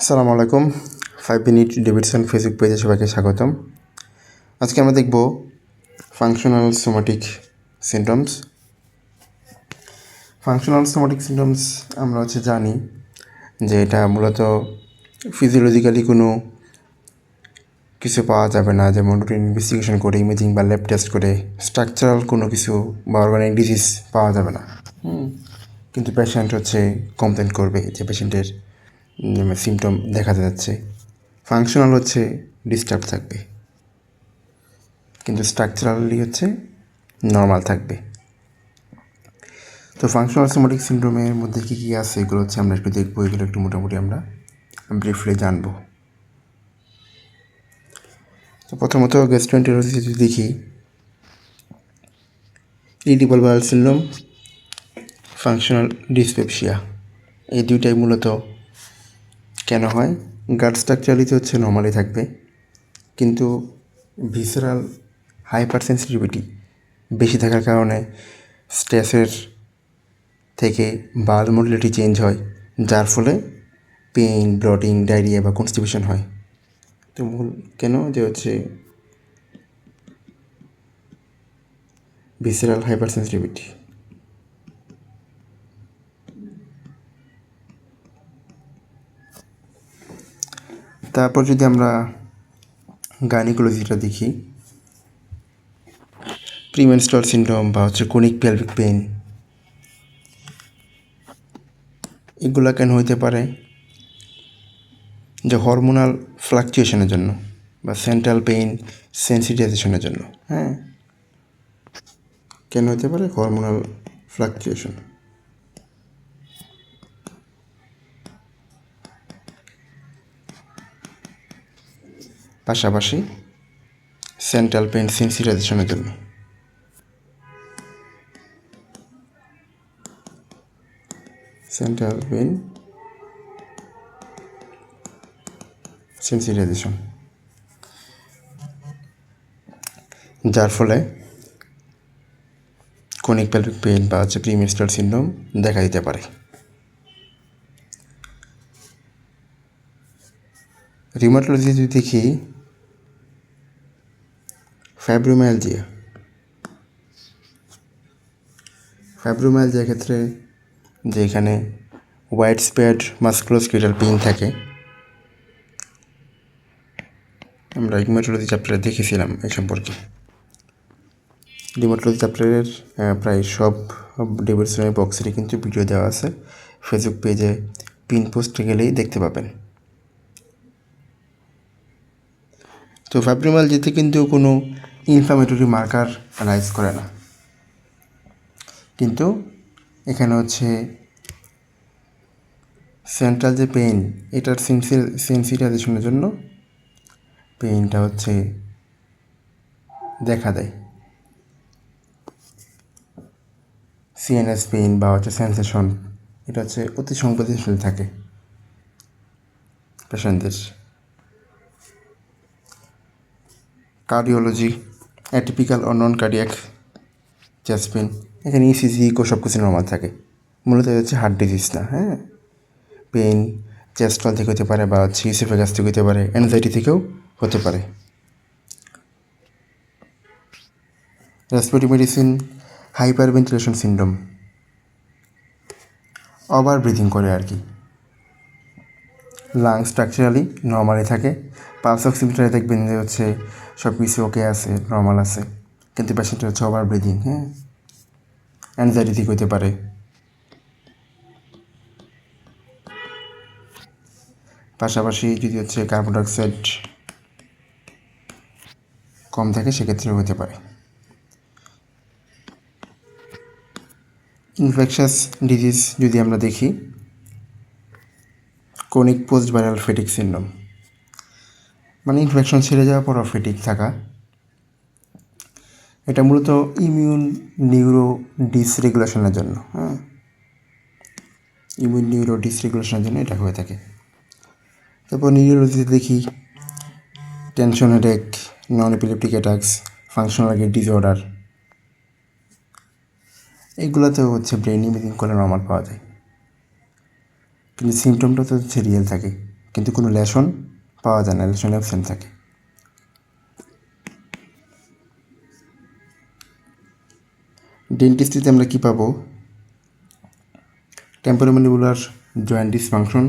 আসসালামু আলাইকুম। 5 minute Davidson Facebook পেজে সবাইকে স্বাগতম। আজকে আমরা দেখব functional somatic symptoms. Functional somatic symptoms আমরা জানি যে এটা মূলত ফিজিওলজিক্যালি কোনো কিছু পাওয়া যাবে না, যেমন রুটিন ইনভেস্টিগেশন করে, ইমেজিং বা ল্যাব টেস্ট করে স্ট্রাকচারাল কোনো কিছু বা অর্গানিক ডিজিজ পাওয়া যাবে না। কিন্তু পেশেন্ট কমপ্লেন করবে যে পেশেন্টের সিমটম দেখা যাচ্ছে। ফাংশনাল ডিস্টার্ব থাকবে, কিন্তু স্ট্রাকচারালি নর্মাল থাকবে। তো ফাংশনাল সোমাটিক সিন্ড্রোমের মধ্যে কী কী আছে এগুলো আমরা একটু দেখবো। এগুলো একটু মোটামুটি আমরা ব্রিফলি জানবো। তো প্রথমত গ্যাস্ট্রোএন্টেরোসিস যদি দেখি, irritable bowel syndrome, functional dyspepsia, এই দুইটাই মূলত কেন হয়? গাট স্ট্রাকচারালি নর্মালি থাকবে, কিন্তু ভিসেরাল হাইপার সেন্সিটিভিটি বেশি থাকার কারণে স্ট্রেসের থেকে বাউল মোটিলিটি চেঞ্জ হয়, যার ফলে পেইন, ব্লটিং, ডায়রিয়া বা কনস্টিপেশন হয়। তো মূল কেন যে ভিসেরাল হাইপার সেন্সিটিভিটি। তারপর যদি আমরা গাইনোকোলজিটা দেখি, প্রিমেনস্ট্রুয়াল সিনড্রোম বা ক্রনিক পেলভিক পেইন, এগুলা কেন হইতে পারে? যে হরমোনাল ফ্লাকচুয়েশনের জন্য বা সেন্ট্রাল পেইন সেন্সিটাইজেশনের জন্য। কেন হতে পারে? Hormonal fluctuation. পাশাপাশি সেন্ট্রাল পেইন সেন্সিটাইজেশনের জন্য। সেন্ট্রাল পেইন সেন্সিটাইজেশন, যার ফলে ক্রনিক পেলভিক পেইন বা প্রিমেনস্ট্রুয়াল সিনড্রোম দেখা দিতে পারে। রিউমাটোলজি যদি দেখি, ফাইব্রোমায়ালজিয়া। ফাইব্রোমায়ালজিয়ার ক্ষেত্রে যেখানে ওয়াইড স্প্রেড মাস্কুলোস্কেলেটাল পেইন থাকে, আমরা রিউমাটোলজি চ্যাপ্টারে দেখেছিলাম এই সম্পর্কে। রিউমাটোলজি চ্যাপ্টারের প্রায় সব ডেভিডসনের বক্সেরই কিন্তু ভিডিও দেওয়া আছে, ফেসবুক পেজে পিন পোস্টে গেলেই দেখতে পাবেন। তো ফাইব্রোমায়ালজিতে কিন্তু কোনো ইনফ্লামেটরি মার্কার রাইজ করে না, কিন্তু এখানে সেন্ট্রাল যে পেইন, এটার সেন্সিটাইজেশনের জন্য পেইনটা দেখা দেয়। সিএনএস পেইন বা সেন্সেশন, এটা অতি সংবেদনশীল থাকে পেশেন্টদের। কার্ডিওলজি, অ্যাটিপিক্যাল ও নন কার্ডিয়াক চেস্ট পেইন, এখানে ইসিজি ইকো সব কিছু নর্মাল থাকে। মূলত হার্ট ডিজিজ না। পেইন চেস্ট ওয়াল থেকে হতে পারে বা ইসোফেগাস থেকে হতে পারে, অ্যাংজাইটি থেকেও হতে পারে। Respiratory medicine, hyper ventilation syndrome, over breathing করে আর কি। লাং স্ট্রাকচারালি নর্মালি থাকে, পালস অক্সিমিটারে দেখবেন যে সব কিছু ওকে আছে, নর্মাল আছে, কিন্তু পেশেন্টের ওভার ব্রিদিং। অ্যাংজাইটি থেকে হতে পারে। পাশাপাশি যদি কার্বন ডাইঅক্সাইড কম থাকে, সেক্ষেত্রেও হতে পারে। ইনফেকশাস ডিজিজ যদি আমরা দেখি, ক্রনিক পোস্ট ভাইরাল ফেটিক সিনড্রোম, মানে ইনফেকশন ছেড়ে যাওয়ার পরও ফেটিক থাকা। এটা মূলত ইমিউন নিউরো ডিসরেগুলেশনের জন্য। ইমিউন নিউরো ডিসরেগুলেশনের জন্য এটা হয়ে থাকে। তারপর নিউরোলজিতে দেখি, tension headache, non epileptic attacks, functional gait disorder, এগুলোতেও ব্রেন ইমেজিং করলে নর্মাল পাওয়া যায়, কিন্তু সিমটমটা তো রিয়েল থাকে। কিন্তু কোনো লেশন পাওয়া যায় না, লেশন অ্যাবসেন্ট থাকে। ডেন্টিস্ট্রিতে আমরা কী পাবো? টেম্পোরোম্যান্ডিবুলার জয়েন্ট ডিসফাংশন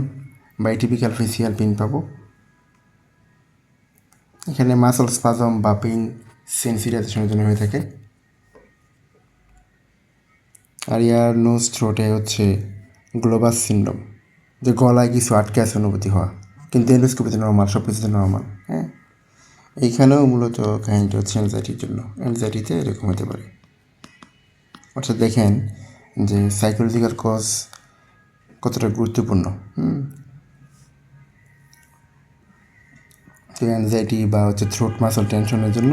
বা এটিপিক্যাল ফেসিয়াল পেইন পাবো। এখানে মাসল স্পাজম বা পেইন সেন্সিটাইজেশনের জন্য হয়ে থাকে। আর ইয়ার নোজ থ্রোটে হচ্ছে গ্লোবাস সিন্ড্রোম, যে গলায় কিছু আটকে আছে অনুভূতি হওয়া, কিন্তু এন্ডোস্কোপিতে নর্মাল, সব কিছুতে নর্মাল। হ্যাঁ, এইখানেও মূলত কাহিনীটা হচ্ছে অ্যাংজাইটির জন্য। অ্যাংজাইটিতে এরকম হতে পারে। অর্থাৎ দেখেন যে সাইকোলজিক্যাল কজ কতটা গুরুত্বপূর্ণ। তো অ্যাংজাইটি বা হচ্ছে থ্রোট মাসল টেনশনের জন্য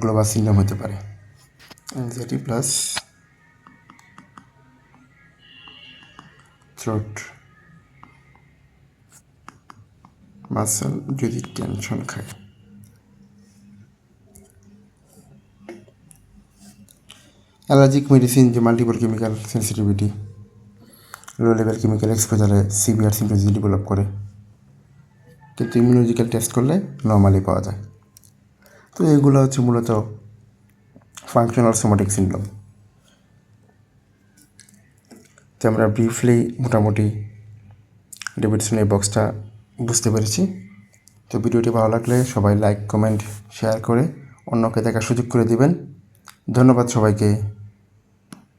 গ্লোবাস সিন্ড্রোম হতে পারে। অ্যাংজাইটি প্লাস থ্রোট মাসল যদি টেনশন খায়। অ্যালার্জিক মেডিসিন যে multiple chemical sensitivity, low level chemical এক্সপোজারে সিভিয়ার সিমটমস ডেভেলপ করে, কিন্তু ইমিউনোলজিক্যাল টেস্ট করলে নর্মালি পাওয়া যায়। তো এগুলো হচ্ছে মূলত ফাংশনাল সোমাটিক সিন্ড্রোম। তো আমরা ব্রিফলি মোটামুটি ডেভিডসনের বক্সটা বুঝতে পেরেছি। তো ভিডিওটি ভালো লাগলে সবাই লাইক, কমেন্ট, শেয়ার করে অন্যকে দেখার সুযোগ করে দিবেন। ধন্যবাদ সবাইকে।